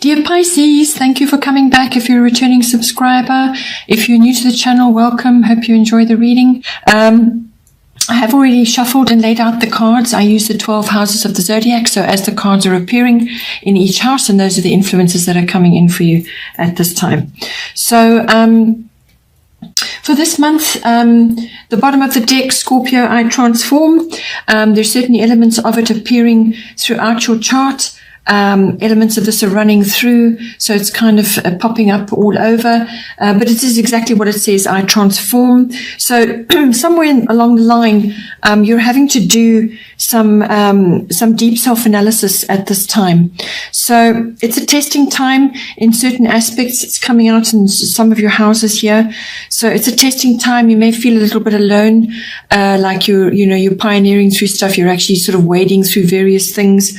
Dear Pisces, thank you for coming back. If you're a returning subscriber, if you're new to the channel, welcome. Hope you enjoy the reading. I have already shuffled and laid out the cards. I use the 12 houses of the zodiac. So as the cards are appearing in each house, and those are the influences that are coming in for you at this time. So, for this month, the bottom of the deck, Scorpio, I transform. There's certainly elements of it appearing throughout your chart. Elements of this are running through, so it's kind of popping up all over, but it is exactly what it says, I transform. So somewhere along the line, you're having to do some deep self-analysis at this time. So it's a testing time in certain aspects. It's coming out in some of your houses here. So it's a testing time. You may feel a little bit alone, like you're pioneering through stuff. You're actually sort of wading through various things.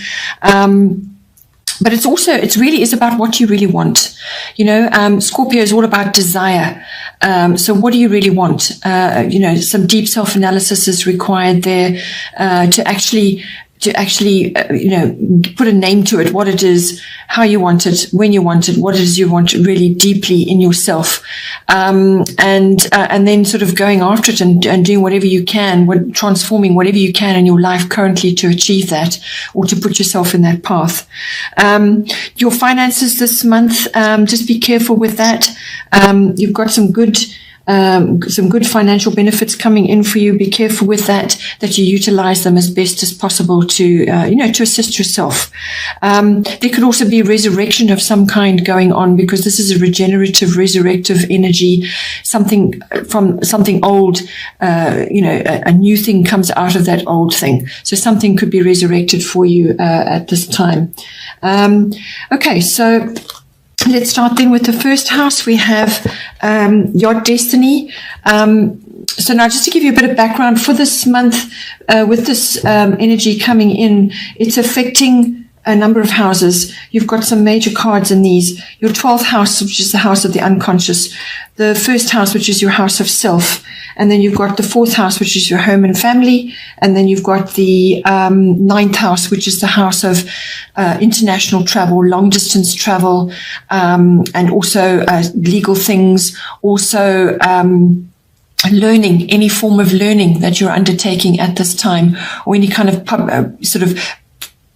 But it really is about what you really want. Scorpio is all about desire. So what do you really want? Some deep self-analysis is required there, to actually put a name to it, what it is, how you want it, when you want it, what it is you want really deeply in yourself. And then sort of going after it and doing whatever you can, transforming whatever you can in your life currently to achieve that or to put yourself in that path. Your finances this month, just be careful with that. You've got some good financial benefits coming in for you. Be careful with that you utilize them as best as possible to assist yourself. There could also be resurrection of some kind going on, because this is a resurrective energy. Something from something old, a new thing comes out of that old thing. So something could be resurrected for you at this time. Okay, so let's start then with the first house. We have your destiny. So now just to give you a bit of background for this month, with this energy coming in, it's affecting a number of houses. You've got some major cards in these. Your 12th house, which is the house of the unconscious. The first house, which is your house of self. And then you've got the 4th house, which is your home and family. And then you've got the 9th house, which is the house of international travel, long distance travel, and also legal things, also learning, any form of learning that you're undertaking at this time, or any kind of sort of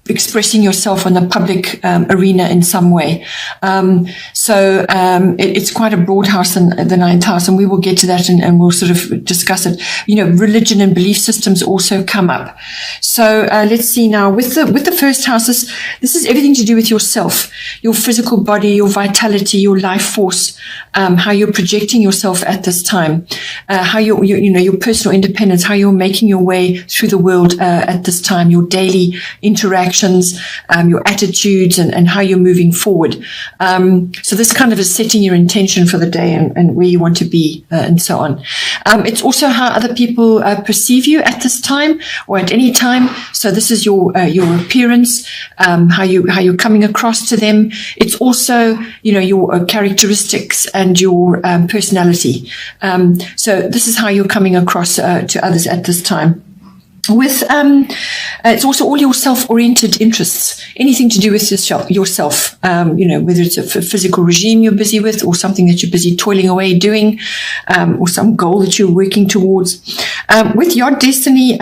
expressing yourself in the public arena in some way. It's quite a broad house in the 9th house, and we will get to that and we'll sort of discuss it. Religion and belief systems also come up. So let's see now with the first house. This is everything to do with yourself, your physical body, your vitality, your life force, how you're projecting yourself at this time, how your personal independence, how you're making your way through the world at this time, your daily interactions, your attitudes, and how you're moving forward. So this kind of is setting your intention for the day and where you want to be, and so on. It's also how other people perceive you at this time or at any time. So this is your appearance, how you're coming across to them. It's also your characteristics and your personality. So this is how you're coming across to others at this time. It's also all your self-oriented interests, anything to do with yourself, whether it's a physical regime you're busy with, or something that you're busy toiling away doing, or some goal that you're working towards. With your destiny,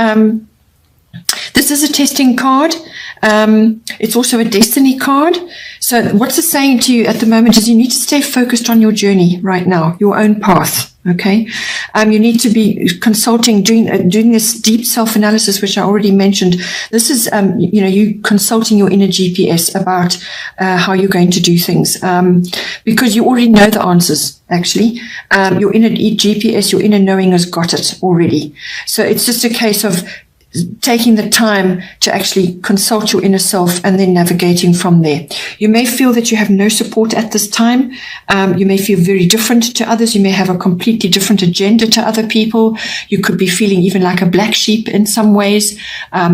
this is a testing card. It's also a destiny card. So what's it saying to you at the moment is you need to stay focused on your journey right now, your own path. Okay. You need to be consulting, doing this deep self-analysis, which I already mentioned. This is, you consulting your inner GPS about, how you're going to do things. Because you already know the answers, actually. Your inner GPS, your inner knowing has got it already. So it's just a case of taking the time to actually consult your inner self and then navigating from there. You may feel that you have no support at this time. You may feel very different to others. You may have a completely different agenda to other people. You could be feeling even like a black sheep in some ways,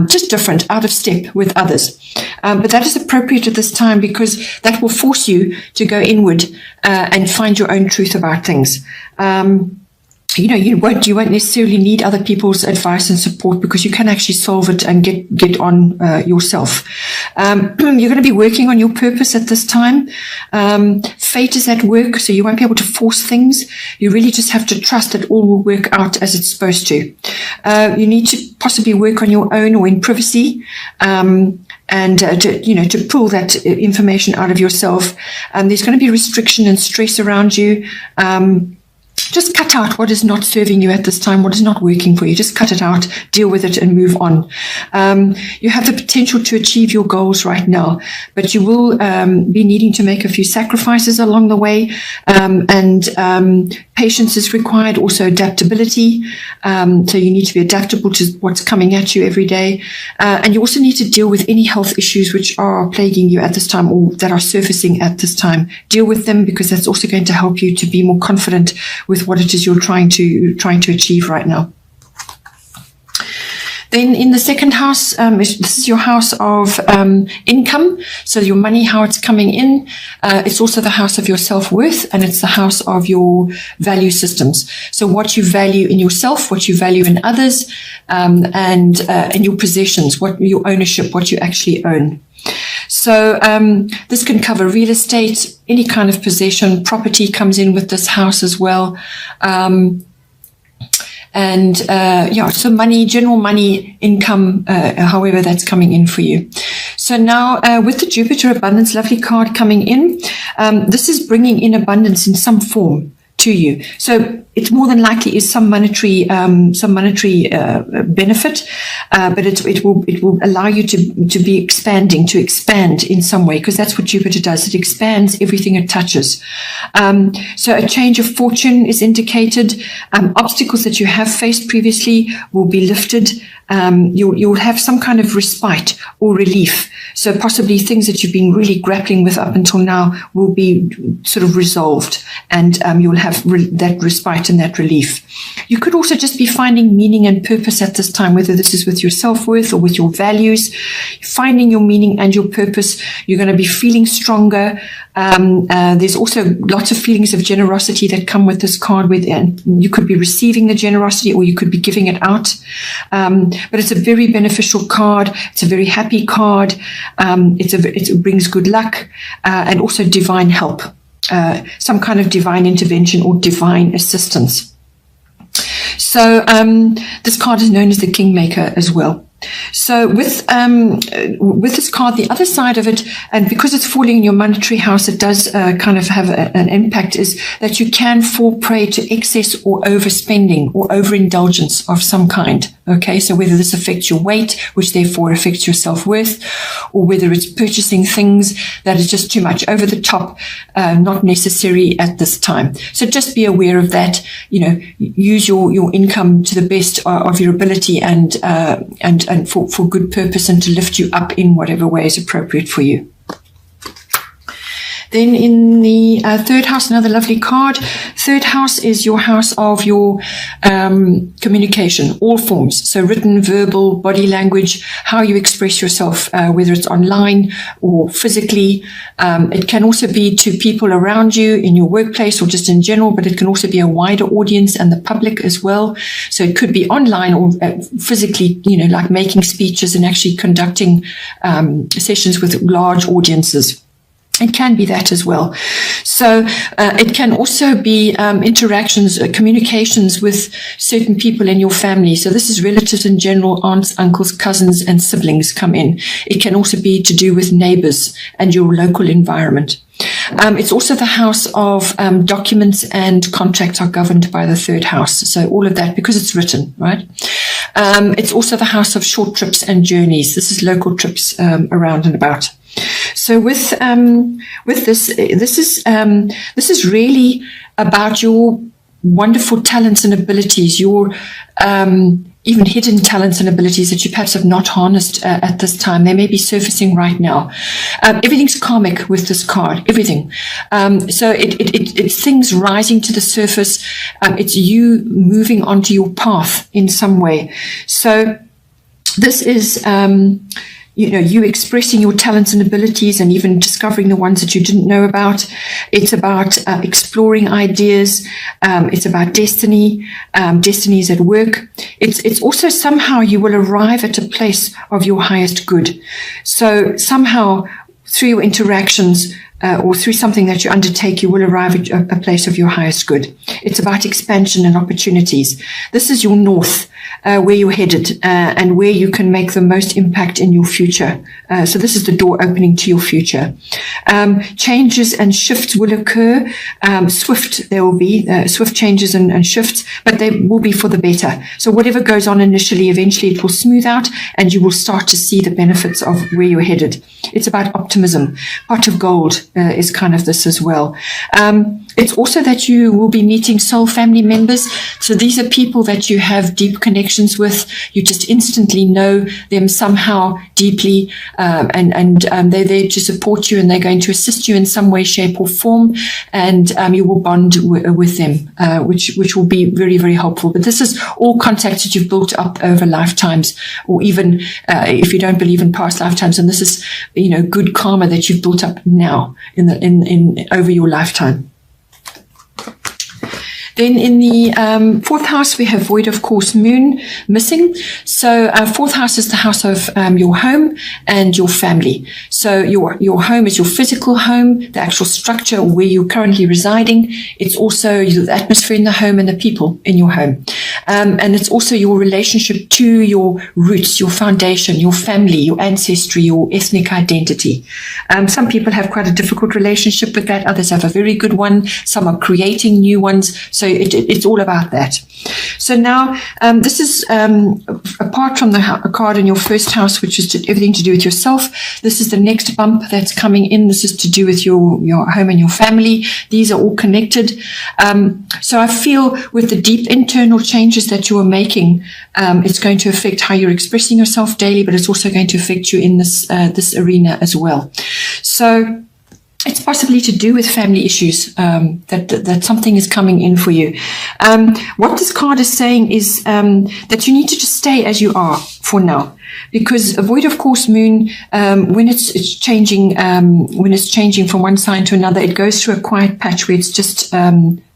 just different, out of step with others. But that is appropriate at this time, because that will force you to go inward and find your own truth about things. You won't necessarily need other people's advice and support, because you can actually solve it and get on yourself. You're going to be working on your purpose at this time. Fate is at work, so you won't be able to force things. You really just have to trust that all will work out as it's supposed to. You need to possibly work on your own or in privacy, and to pull that information out of yourself. There's going to be restriction and stress around you. Just cut out what is not serving you at this time, what is not working for you. Just cut it out, deal with it, and move on. You have the potential to achieve your goals right now, but you will be needing to make a few sacrifices along the way, and patience is required, also adaptability. So you need to be adaptable to what's coming at you every day. And you also need to deal with any health issues which are plaguing you at this time or that are surfacing at this time. Deal with them, because that's also going to help you to be more confident with what it is you're trying to achieve right now. Then in the second house, this is your house of income. So your money, how it's coming in. It's also the house of your self-worth, and it's the house of your value systems. So what you value in yourself, what you value in others, and your possessions, what your ownership, what you actually own. So this can cover real estate, any kind of possession. Property comes in with this house as well. So money, general money, income, however that's coming in for you. So now with the Jupiter Abundance Lovely card coming in, this is bringing in abundance in some form to you. So it more than likely is some monetary benefit, but it will allow you to be expanding, to expand in some way, because that's what Jupiter does. It expands everything it touches. So a change of fortune is indicated. Obstacles that you have faced previously will be lifted. You'll have some kind of respite or relief. So possibly things that you've been really grappling with up until now will be sort of resolved, and you'll have that respite and that relief. You could also just be finding meaning and purpose at this time, whether this is with your self-worth or with your values. Finding your meaning and your purpose, you're going to be feeling stronger. There's also lots of feelings of generosity that come with this card, and you could be receiving the generosity or you could be giving it out. But it's a very beneficial card. It's a very happy card. It brings good luck and also divine help, some kind of divine intervention or divine assistance. So this card is known as the Kingmaker as well. So with this card, the other side of it, and because it's falling in your monetary house, it does kind of have an impact, is that you can fall prey to excess or overspending or overindulgence of some kind. Okay, so whether this affects your weight, which therefore affects your self-worth, or whether it's purchasing things that is just too much over the top, not necessary at this time. So just be aware of that. Use your income to the best of your ability and for good purpose, and to lift you up in whatever way is appropriate for you. Then in the third house, another lovely card. Third house is your house of your communication, all forms. So written, verbal, body language, how you express yourself, whether it's online or physically. It can also be to people around you in your workplace or just in general, but it can also be a wider audience and the public as well. So it could be online or physically, like making speeches and actually conducting sessions with large audiences. It can be that as well. So it can also be interactions, communications with certain people in your family. So this is relatives in general, aunts, uncles, cousins, and siblings come in. It can also be to do with neighbors and your local environment. It's also the house of documents, and contracts are governed by the third house. So all of that, because it's written, right? It's also the house of short trips and journeys. This is local trips around and about. So with this is really about your wonderful talents and abilities, your even hidden talents and abilities that you perhaps have not harnessed at this time. They may be surfacing right now. Everything's karmic with this card, everything. So it's things rising to the surface. It's you moving onto your path in some way. So this is, you expressing your talents and abilities and even discovering the ones that you didn't know about. It's about exploring ideas. It's about destiny. Destiny is at work. It's also somehow you will arrive at a place of your highest good. So somehow through your interactions or through something that you undertake, you will arrive at a place of your highest good. It's about expansion and opportunities. This is your north, where you're headed and where you can make the most impact in your future. So this is the door opening to your future. Changes and shifts will occur. There will be swift changes and shifts, but they will be for the better. So whatever goes on initially, eventually it will smooth out and you will start to see the benefits of where you're headed. It's about optimism. Pot of gold is kind of this as well. It's also that you will be meeting soul family members. So these are people that you have deep connections with. You just instantly know them somehow deeply, and they're there to support you, and they're going to assist you in some way, shape, or form, and you will bond with them, which will be very, very helpful. But this is all contacts that you've built up over lifetimes, or even if you don't believe in past lifetimes, and this is good karma that you've built up now in over your lifetime. Then in the fourth house, we have void of course moon missing. So fourth house is the house of your home and your family. So your home is your physical home, the actual structure where you're currently residing. It's also the atmosphere in the home and the people in your home. And it's also your relationship to your roots, your foundation, your family, your ancestry, your ethnic identity. Some people have quite a difficult relationship with that. Others have a very good one. Some are creating new ones. So it's all about that. So now this is apart from the card in your first house, which is everything to do with yourself. This is the next bump that's coming in. This is to do with your home and your family. These are all connected. So I feel with the deep internal changes that you are making, it's going to affect how you're expressing yourself daily, but it's also going to affect you in this arena as well. So it's possibly to do with family issues, that something is coming in for you. What this card is saying is that you need to just stay as you are for now. Because a void of course moon, when it's changing from one sign to another, it goes through a quiet patch where it's just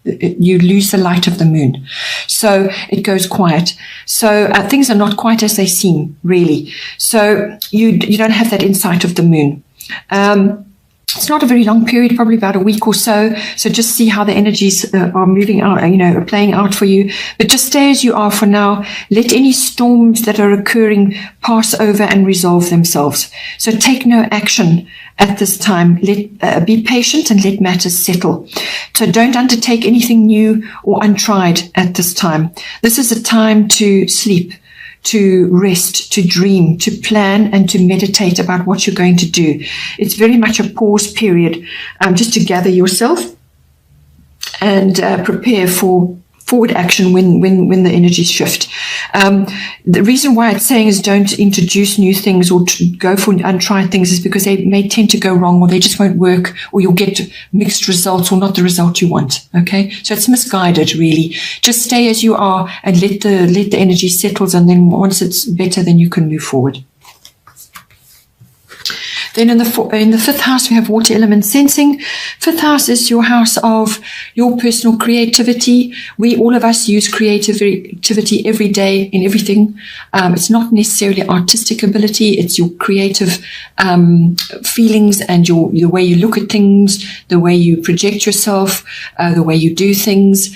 you lose the light of the moon. So it goes quiet. So things are not quite as they seem, really. So you don't have that insight of the moon. It's not a very long period, probably about a week or so. So just see how the energies are moving out, are playing out for you. But just stay as you are for now. Let any storms that are occurring pass over and resolve themselves. So take no action at this time. Be patient and let matters settle. So don't undertake anything new or untried at this time. This is a time to sleep, to rest, to dream, to plan, and to meditate about what you're going to do. It's very much a pause period, just to gather yourself and prepare for forward action when the energies shift. The reason why it's saying is don't introduce new things or go for untried things is because they may tend to go wrong, or they just won't work, or you'll get mixed results or not the result you want. Okay, so it's misguided, really. Just stay as you are and let the energy settle, and then once it's better, then you can move forward. Then in the fifth house, we have water element sensing. Fifth house is your house of your personal creativity. All of us use creativity every day in everything. It's not necessarily artistic ability. It's your creative feelings and the way you look at things, the way you project yourself, the way you do things.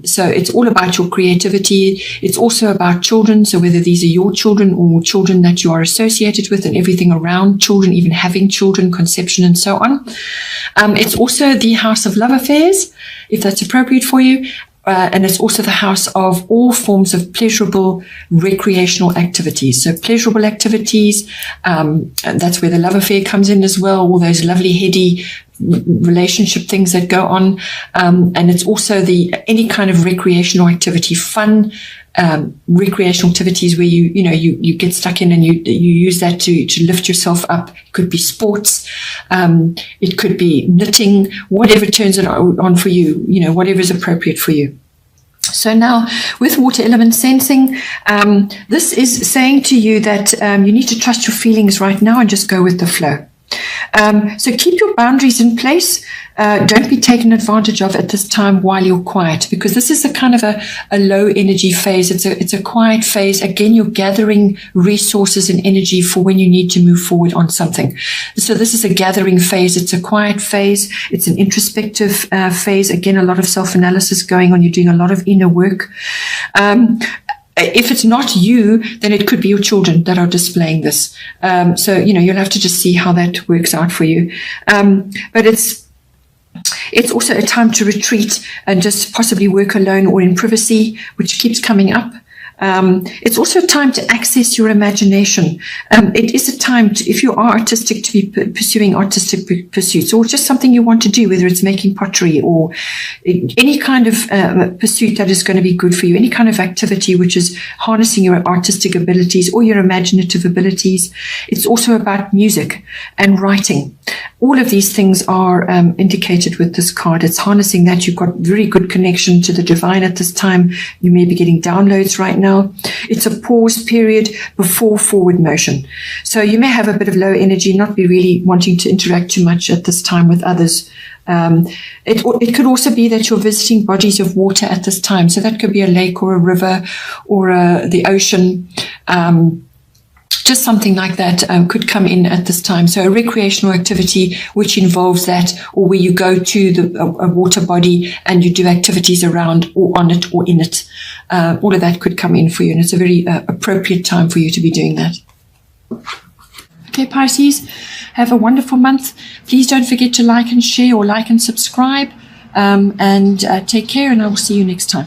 So it's all about your creativity. It's also about children. So whether these are your children or children that you are associated with, and everything around children, even having children, conception, and so on. It's also the house of love affairs, if that's appropriate for you. And it's also the house of all forms of pleasurable recreational activities. So pleasurable activities, that's where the love affair comes in as well, all those lovely, heady relationship things that go on. And it's also any kind of recreational activity, fun, recreational activities where you get stuck in and you use that to lift yourself up. It could be sports, it could be knitting, whatever turns it on for you, whatever is appropriate for you. So now with water element sensing, this is saying to you that you need to trust your feelings right now and just go with the flow. So keep your boundaries in place. Don't be taken advantage of at this time while you're quiet, because this is a kind of a low energy phase. It's a quiet phase. Again, you're gathering resources and energy for when you need to move forward on something. So this is a gathering phase. It's a quiet phase. It's an introspective phase. Again, a lot of self-analysis going on. You're doing a lot of inner work. If it's not you, then it could be your children that are displaying this. So, you'll have to just see how that works out for you. But it's also a time to retreat and just possibly work alone or in privacy, which keeps coming up. It's also a time to access your imagination. It is a time to, if you are artistic, to be pursuing artistic pursuits, or just something you want to do, whether it's making pottery or any kind of pursuit that is going to be good for you, any kind of activity which is harnessing your artistic abilities or your imaginative abilities. It's also about music and writing. All of these things are indicated with this card. It's harnessing that. You've got very good connection to the divine at this time. You may be getting downloads right now. It's a pause period before forward motion. So you may have a bit of low energy, not be really wanting to interact too much at this time with others. It could also be that you're visiting bodies of water at this time. So that could be a lake or a river or the ocean. Just something like that could come in at this time. So a recreational activity which involves that, or where you go to a water body and you do activities around or on it or in it. All of that could come in for you, and it's a very appropriate time for you to be doing that. Okay, Pisces, have a wonderful month. Please don't forget to like and share, or like and subscribe, and take care, and I will see you next time.